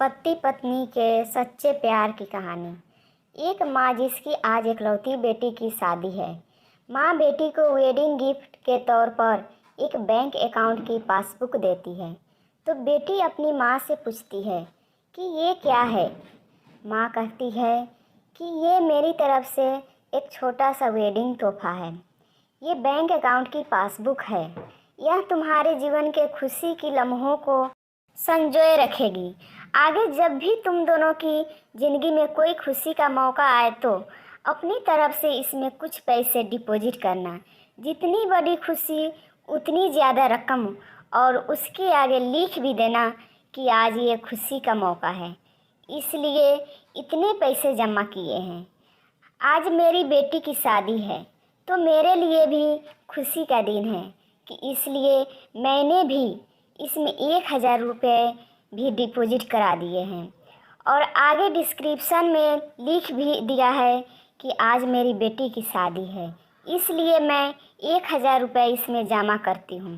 पति पत्नी के सच्चे प्यार की कहानी। एक माँ जिसकी आज इकलौती बेटी की शादी है। माँ बेटी को वेडिंग गिफ्ट के तौर पर एक बैंक अकाउंट की पासबुक देती है तो बेटी अपनी माँ से पूछती है कि ये क्या है। माँ कहती है कि ये मेरी तरफ से एक छोटा सा वेडिंग तोहफा है। ये बैंक अकाउंट की पासबुक है। यह तुम्हारे जीवन के खुशी की लम्हों को संजोए रखेगी। आगे जब भी तुम दोनों की ज़िंदगी में कोई खुशी का मौका आए तो अपनी तरफ से इसमें कुछ पैसे डिपॉजिट करना। जितनी बड़ी खुशी उतनी ज़्यादा रकम, और उसके आगे लिख भी देना कि आज ये खुशी का मौका है, इसलिए इतने पैसे जमा किए हैं। आज मेरी बेटी की शादी है तो मेरे लिए भी खुशी का दिन है कि इसलिए मैंने भी इसमें 1,000 रुपये भी डिपॉजिट करा दिए हैं, और आगे डिस्क्रिप्शन में लिख भी दिया है कि आज मेरी बेटी की शादी है, इसलिए मैं 1,000 रुपये इसमें जमा करती हूँ।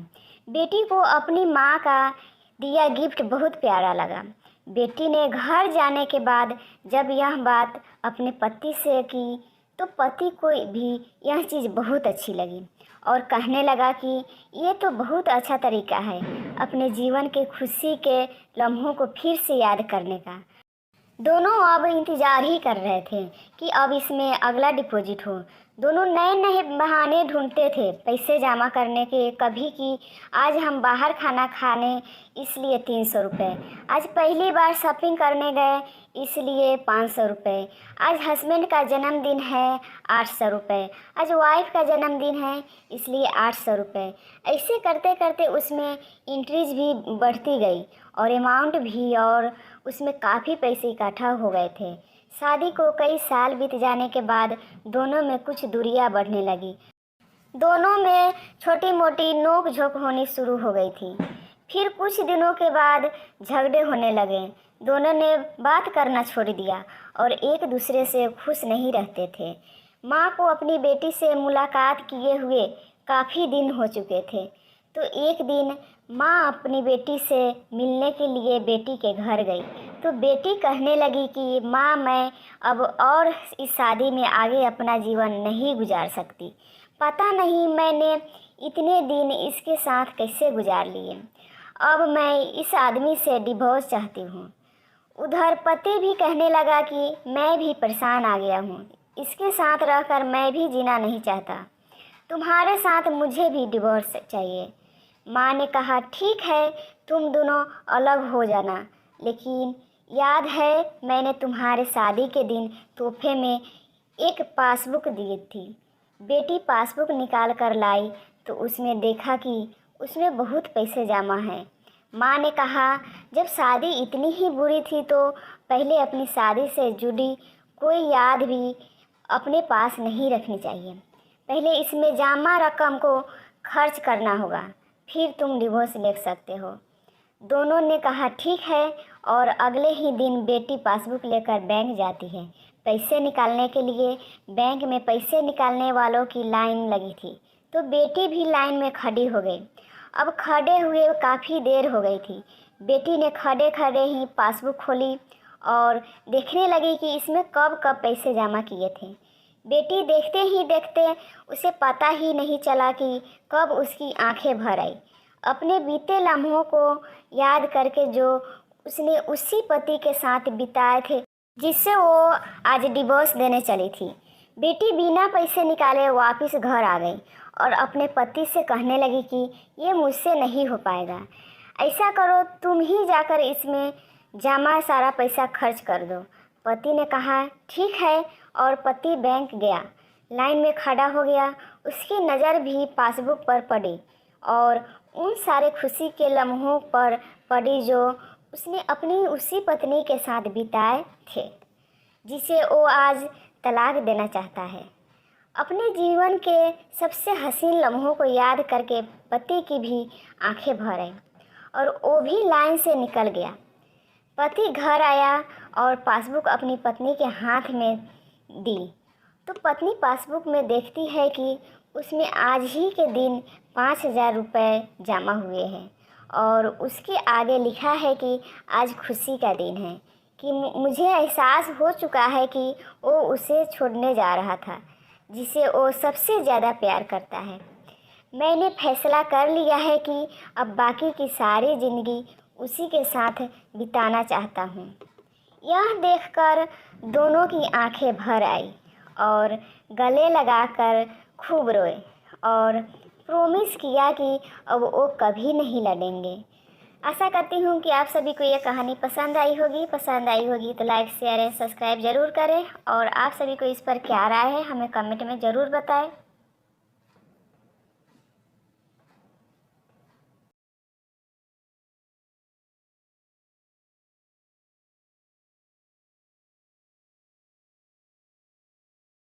बेटी को अपनी माँ का दिया गिफ्ट बहुत प्यारा लगा। बेटी ने घर जाने के बाद जब यह बात अपने पति से की तो पति को भी यह चीज़ बहुत अच्छी लगी और कहने लगा कि ये तो बहुत अच्छा तरीका है अपने जीवन के खुशी के लम्हों को फिर से याद करने का। दोनों अब इंतज़ार ही कर रहे थे कि अब इसमें अगला डिपॉजिट हो। दोनों नए नए बहाने ढूंढते थे पैसे जमा करने के। कभी कि आज हम बाहर खाना खाने इसलिए 300 रुपये, आज पहली बार शॉपिंग करने गए इसलिए 500 रुपये, आज हस्बैंड का जन्मदिन है 800 रुपये, आज वाइफ का जन्मदिन है इसलिए 800 रुपये। ऐसे करते करते उसमें इंट्रीज भी बढ़ती गई और अमाउंट भी, और उसमें काफ़ी पैसे इकट्ठा हो गए थे। शादी को कई साल बीत जाने के बाद दोनों में कुछ दूरियां बढ़ने लगी। दोनों में छोटी मोटी नोक झोंक होनी शुरू हो गई थी। फिर कुछ दिनों के बाद झगड़े होने लगे। दोनों ने बात करना छोड़ दिया और एक दूसरे से खुश नहीं रहते थे। माँ को अपनी बेटी से मुलाकात किए हुए काफ़ी दिन हो चुके थे, तो एक दिन माँ अपनी बेटी से मिलने के लिए बेटी के घर गई तो बेटी कहने लगी कि माँ, मैं अब और इस शादी में आगे अपना जीवन नहीं गुजार सकती। पता नहीं मैंने इतने दिन इसके साथ कैसे गुजार लिए। अब मैं इस आदमी से डिवोर्स चाहती हूँ। उधर पति भी कहने लगा कि मैं भी परेशान आ गया हूँ, इसके साथ रहकर मैं भी जीना नहीं चाहता। तुम्हारे साथ मुझे भी डिवोर्स चाहिए। माँ ने कहा, ठीक है, तुम दोनों अलग हो जाना, लेकिन याद है मैंने तुम्हारे शादी के दिन तोहफे में एक पासबुक दी थी। बेटी पासबुक निकाल कर लाई तो उसमें देखा कि उसमें बहुत पैसे जमा हैं। माँ ने कहा, जब शादी इतनी ही बुरी थी तो पहले अपनी शादी से जुड़ी कोई याद भी अपने पास नहीं रखनी चाहिए। पहले इसमें जमा रकम को खर्च करना होगा, फिर तुम डिवोर्स ले सकते हो। दोनों ने कहा ठीक है, और अगले ही दिन बेटी पासबुक लेकर बैंक जाती है। पैसे निकालने के लिए बैंक में पैसे निकालने वालों की लाइन लगी थी तो बेटी भी लाइन में खड़ी हो गई। अब खड़े हुए काफ़ी देर हो गई थी। बेटी ने खड़े खड़े ही पासबुक खोली और देखने लगी कि इसमें कब कब पैसे जमा किए थे। बेटी देखते ही देखते उसे पता ही नहीं चला कि कब उसकी आंखें भर आई। अपने बीते लम्हों को याद करके जो उसने उसी पति के साथ बिताए थे जिससे वो आज डिवोर्स देने चली थी। बेटी बिना पैसे निकाले वापस घर आ गई और अपने पति से कहने लगी कि ये मुझसे नहीं हो पाएगा, ऐसा करो तुम ही जाकर इसमें जमा सारा पैसा खर्च कर दो। पति ने कहा ठीक है, और पति बैंक गया, लाइन में खड़ा हो गया। उसकी नज़र भी पासबुक पर पड़ी और उन सारे खुशी के लम्हों पर पड़ी जो उसने अपनी उसी पत्नी के साथ बिताए थे जिसे वो आज तलाक देना चाहता है। अपने जीवन के सबसे हसीन लम्हों को याद करके पति की भी आंखें भर आई और वो भी लाइन से निकल गया। पति घर आया और पासबुक अपनी पत्नी के हाथ में दी तो पत्नी पासबुक में देखती है कि उसमें आज ही के दिन 5,000 रुपये जमा हुए हैं और उसके आगे लिखा है कि आज खुशी का दिन है, कि मुझे एहसास हो चुका है कि वो उसे छोड़ने जा रहा था जिसे वो सबसे ज़्यादा प्यार करता है। मैंने फैसला कर लिया है कि अब बाकी की सारी ज़िंदगी उसी के साथ बिताना चाहता हूँ। यह देखकर दोनों की आंखें भर आई और गले लगाकर खूब रोए और प्रॉमिस किया कि अब वो कभी नहीं लड़ेंगे। आशा करती हूँ कि आप सभी को ये कहानी पसंद आई होगी। पसंद आई होगी तो लाइक शेयर एंड सब्सक्राइब ज़रूर करें और आप सभी को इस पर क्या राय है हमें कमेंट में ज़रूर बताएं।